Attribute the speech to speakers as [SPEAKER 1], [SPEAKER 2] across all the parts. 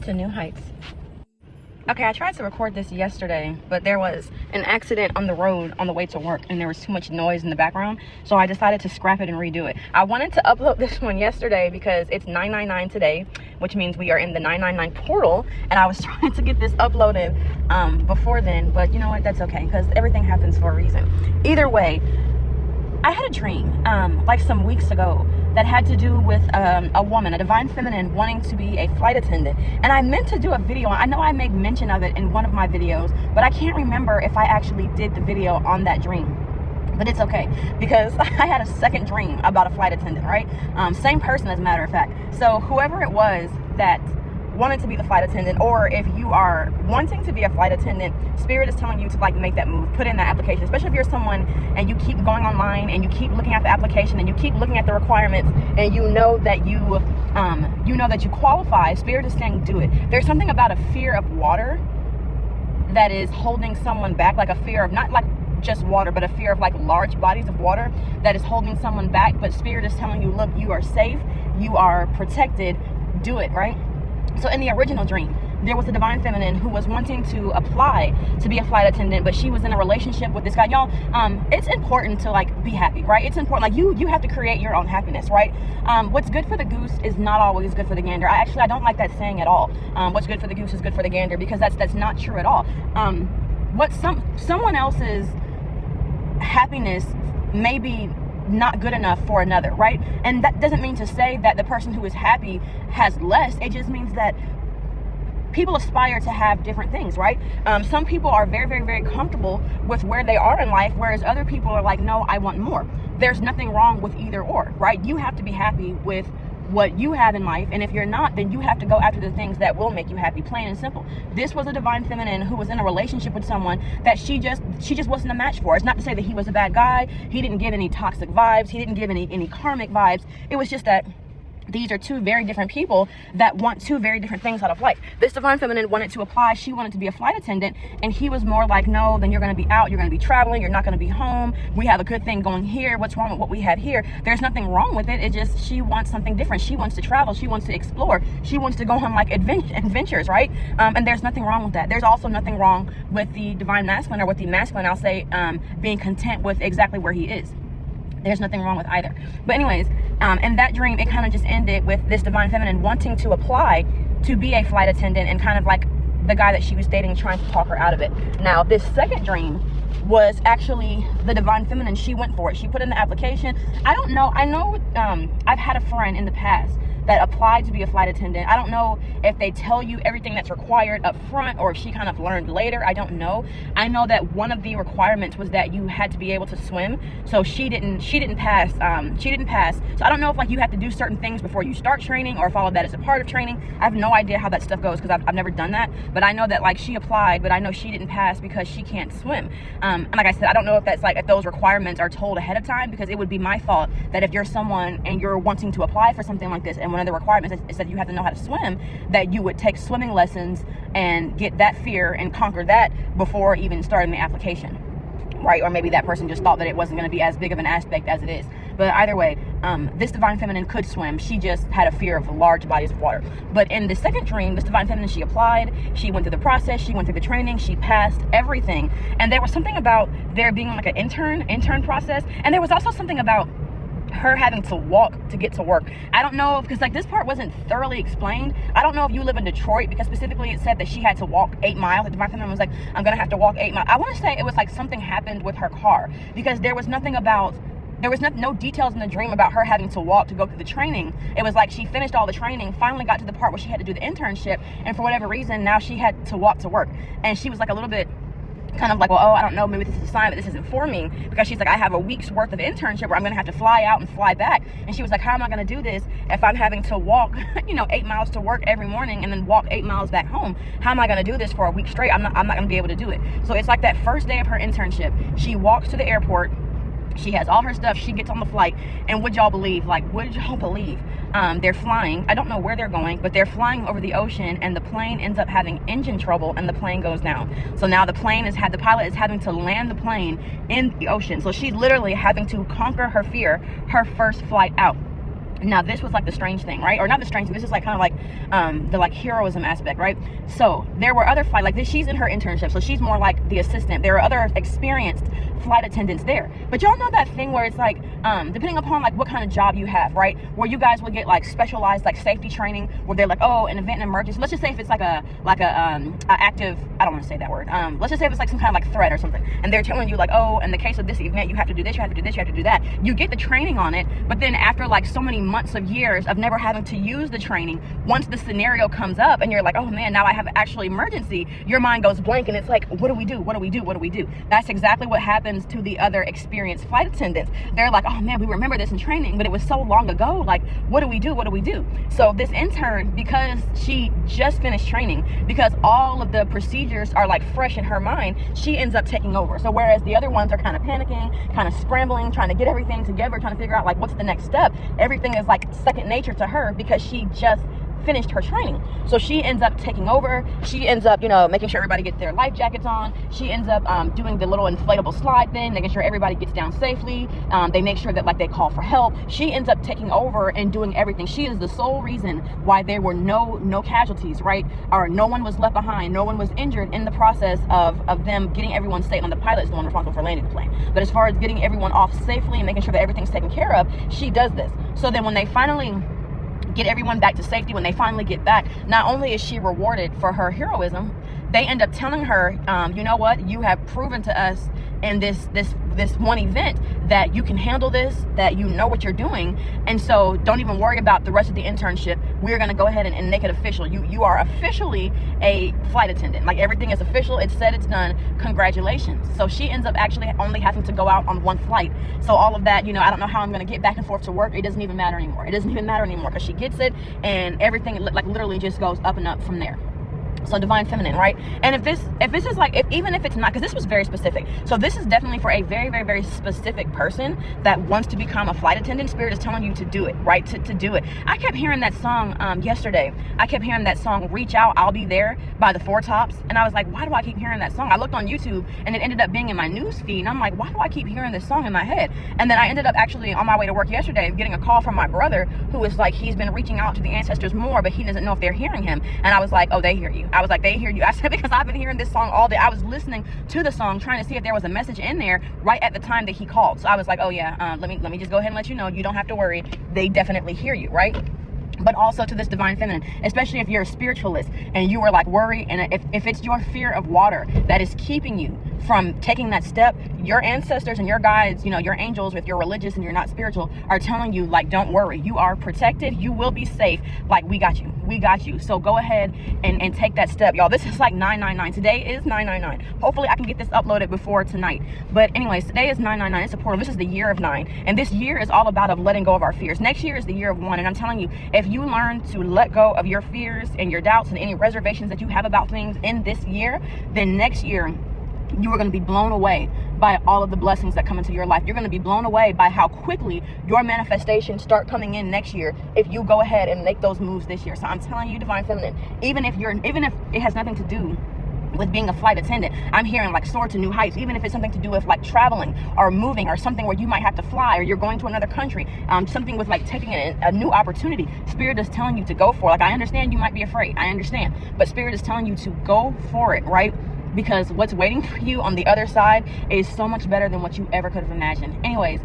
[SPEAKER 1] to new heights. Okay, I tried to record this yesterday, but there was an accident on the road on the way to work, and there was too much noise in the background, so I decided to scrap it and redo it. I wanted to upload this one yesterday because it's 999 today, which means we are in the 999 portal, and I was trying to get this uploaded before then, but you know what, that's okay, because everything happens for a reason. Either way, I had a dream like some weeks ago that had to do with a woman, a divine feminine, wanting to be a flight attendant. And I meant to do a video. I know I made mention of it in one of my videos, but I can't remember if I actually did the video on that dream. But it's okay, because I had a second dream about a flight attendant, right? Same person, as a matter of fact. So whoever it was that wanted to be the flight attendant, or if you are wanting to be a flight attendant, Spirit is telling you to like make that move, put in that application, especially if you're someone and you keep going online and you keep looking at the application and you keep looking at the requirements and you know that you qualify. Spirit is saying do it. There's something about a fear of water that is holding someone back, like a fear of not like just water, but a fear of like large bodies of water that is holding someone back. But Spirit is telling you, look, you are safe, you are protected, do it, right? So in the original dream, there was a divine feminine who was wanting to apply to be a flight attendant, but she was in a relationship with this guy. Y'all, it's important to like be happy, right? It's important, like you have to create your own happiness, right? What's good for the goose is not always good for the gander. I don't like that saying at all. What's good for the goose is good for the gander, because that's not true at all. What someone else's happiness may be not good enough for another, right? And that doesn't mean to say that the person who is happy has less. It just means that people aspire to have different things, right? Some people are very, very, very comfortable with where they are in life, whereas other people are like, no, I want more. There's nothing wrong with either or, right? You have to be happy with what you have in life, and if you're not, then you have to go after the things that will make you happy, plain and simple. This was a divine feminine who was in a relationship with someone that she just wasn't a match for. It's not to say that he was a bad guy. He didn't give any toxic vibes. He didn't give any karmic vibes. It was just that these are two very different people that want two very different things out of life. This divine feminine wanted to apply. She wanted to be a flight attendant, and he was more like, no, then you're going to be out, you're going to be traveling, you're not going to be home. We have a good thing going here. What's wrong with what we have here? There's nothing wrong with it. It's just she wants something different. She wants to travel. She wants to explore. She wants to go on like adventures, right? And there's nothing wrong with that. There's also nothing wrong with the divine masculine, or with the masculine, I'll say, being content with exactly where he is. There's nothing wrong with either. But anyways, in that dream, it kind of just ended with this divine feminine wanting to apply to be a flight attendant, and kind of like the guy that she was dating trying to talk her out of it. Now, this second dream was actually the divine feminine. She went for it. She put in the application. I don't know. I know I've had a friend in the past that applied to be a flight attendant. I don't know if they tell you everything that's required up front, or if she kind of learned later. I don't know. I know that one of the requirements was that you had to be able to swim. So she didn't pass. So I don't know if like you have to do certain things before you start training, or if all of that is a part of training. I have no idea how that stuff goes, because I've never done that. But I know that like she applied, but I know she didn't pass because she can't swim. And like I said, I don't know if that's like if those requirements are told ahead of time, because it would be my fault that if you're someone and you're wanting to apply for something like this, and one of the requirements is that you have to know how to swim, that you would take swimming lessons and get that fear and conquer that before even starting the application, right? Or maybe that person just thought that it wasn't going to be as big of an aspect as it is. But either way, this divine feminine could swim. She just had a fear of large bodies of water. But in the second dream, this divine feminine, she applied, she went through the process, she went through the training, she passed everything. And there was something about there being like an intern process, and there was also something about her having to walk to get to work. I don't know, because like this part wasn't thoroughly explained. I don't know if you live in Detroit, because specifically it said that she had to walk 8 miles. The divine feminine was like, I'm gonna have to walk 8 miles. I want to say it was like something happened with her car, because there was no details in the dream about her having to walk to go through the training. It was like she finished all the training, finally got to the part where she had to do the internship, and for whatever reason now she had to walk to work. And she was like a little bit kind of like, well, oh, I don't know, maybe this is a sign that this isn't for me, because she's like, I have a week's worth of internship where I'm gonna have to fly out and fly back. And she was like, how am I gonna do this if I'm having to walk 8 miles to work every morning and then walk 8 miles back home? How am I gonna do this for a week straight? I'm not gonna be able to do it. So it's like that first day of her internship, she walks to the airport, she has all her stuff, she gets on the flight, and would y'all believe, they're flying, I don't know where they're going, but they're flying over the ocean, and the plane ends up having engine trouble, and the plane goes down. So now the pilot is having to land the plane in the ocean. So she's literally having to conquer her fear, her first flight out. Now this was like the strange thing, right? Or not the strange thing, this is like kind of like the like heroism aspect, right? So there were other flight, like this, she's in her internship, so she's more like the assistant. There are other experienced flight attendants there, but y'all know that thing where it's like depending upon like what kind of job you have, right, where you guys will get like specialized like safety training where they're like, oh, an event and emergency, let's just say if it's like a active, I don't want to say that word, let's just say if it's like some kind of like threat or something, and they're telling you like, oh, in the case of this event you have to do this, you have to do this, you have to do that. You get the training on it, but then after like so many months of years of never having to use the training, once the scenario comes up and you're like, oh man, now I have an actual emergency, your mind goes blank and it's like, what do we do? What do we do? What do we do? That's exactly what happens to the other experienced flight attendants. They're like, oh man, we remember this in training, but it was so long ago. Like, what do we do? What do we do? So this intern, because she just finished training, because all of the procedures are like fresh in her mind, she ends up taking over. So whereas the other ones are kind of panicking, kind of scrambling, trying to get everything together, trying to figure out like what's the next step, everything is like second nature to her because she just finished her training. So she ends up taking over. She ends up, you know, making sure everybody gets their life jackets on. She ends up doing the little inflatable slide thing, making sure everybody gets down safely. They make sure that like they call for help. She ends up taking over and doing everything. She is the sole reason why there were no casualties, right? Or no one was left behind. No one was injured in the process of them getting everyone safe. And the pilot is the one responsible for landing the plane. But as far as getting everyone off safely and making sure that everything's taken care of, she does this. So then when they finally get everyone back to safety, when they finally get back, not only is she rewarded for her heroism, they end up telling her, you know what, you have proven to us in this one event that you can handle this, that you know what you're doing, and so don't even worry about the rest of the internship. We're going to go ahead and make it official. You are officially a flight attendant. Like, everything is official. It's said, it's done. Congratulations. So she ends up actually only having to go out on one flight. So all of that, you know, I don't know how I'm going to get back and forth to work. It doesn't even matter anymore. It doesn't even matter anymore because she gets it, and everything like literally just goes up and up from there. So divine feminine, right? And if this is like, even if it's not, because this was very specific, so this is definitely for a very, very, very specific person that wants to become a flight attendant. Spirit is telling you to do it, right? To do it. I kept hearing that song yesterday. I kept hearing that song, Reach Out, I'll Be There, by the Four Tops, and I was like, why do I keep hearing that song? I looked on YouTube and it ended up being in my news feed, and I'm like, why do I keep hearing this song in my head? And then I ended up actually on my way to work yesterday getting a call from my brother, who is like, he's been reaching out to the ancestors more, but he doesn't know if they're hearing him. And I was like, oh, they hear you. I was like, they hear you. I said, because I've been hearing this song all day. I was listening to the song, trying to see if there was a message in there right at the time that he called. So I was like, oh yeah, let me just go ahead and let you know, you don't have to worry. They definitely hear you, right? But also to this divine feminine, especially if you're a spiritualist and you are like worried, and if it's your fear of water that is keeping you from taking that step, your ancestors and your guides, you know, your angels, if you're religious and you're not spiritual, are telling you like, don't worry, you are protected, you will be safe. Like, we got you. So go ahead and take that step, y'all. This is like 999. Today is 999. Hopefully I can get this uploaded before tonight. But anyways, today is 999. It's a portal. This is the year of 9, and this year is all about letting go of our fears. Next year is the year of 1, and I'm telling you, if you learn to let go of your fears and your doubts and any reservations that you have about things in this year, then next year you are going to be blown away by all of the blessings that come into your life. You're going to be blown away by how quickly your manifestations start coming in next year if you go ahead and make those moves this year. So I'm telling you, divine feminine, even if it has nothing to do with being a flight attendant, I'm hearing like soar to new heights. Even if it's something to do with like traveling or moving or something where you might have to fly, or you're going to another country, something with like taking a new opportunity, Spirit is telling you to go for it. Like, I understand you might be afraid, I understand, but Spirit is telling you to go for it, right? Because what's waiting for you on the other side is so much better than what you ever could have imagined. Anyways,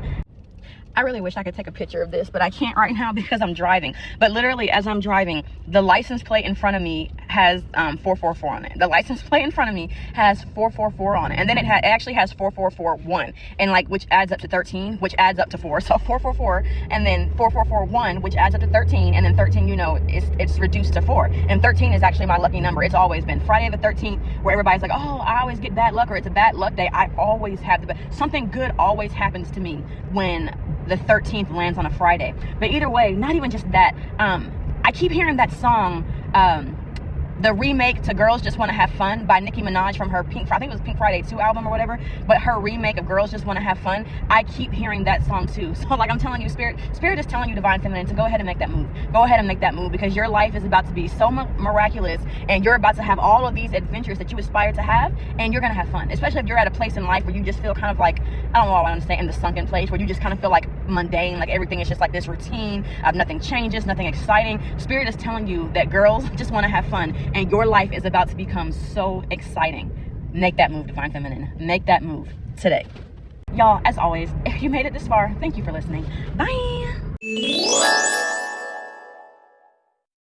[SPEAKER 1] I really wish I could take a picture of this, but I can't right now because I'm driving. But literally, as I'm driving, the license plate in front of me has 444 on it. The license plate in front of me has 444 on it, and then it actually has 4441, and like, which adds up to 13, which adds up to 4. So 444, and then 4441, which adds up to 13, and then 13, you know, it's reduced to 4. And 13 is actually my lucky number. It's always been Friday the 13th, where everybody's like, oh, I always get bad luck, or it's a bad luck day. I always have something good always happens to me when the 13th lands on a Friday. But either way, not even just that, I keep hearing that song, the remake to Girls Just Want to Have Fun by Nicki Minaj from her I think it was Pink Friday 2 album or whatever, but her remake of Girls Just Want to Have Fun, I keep hearing that song too. So like I'm telling you, Spirit is telling you, Divine Feminine, to go ahead and make that move. Go ahead and make that move, because your life is about to be so miraculous, and you're about to have all of these adventures that you aspire to have, and you're going to have fun. Especially if you're at a place in life where you just feel kind of like, I don't know what I want to say, in the sunken place, where you just kind of feel like mundane, like everything is just like this routine of nothing changes, nothing exciting. Spirit is telling you that girls just want to have fun, and your life is about to become so exciting. Make that move, Divine Feminine. Make that move today. Y'all, as always, if you made it this far, thank you for listening. Bye.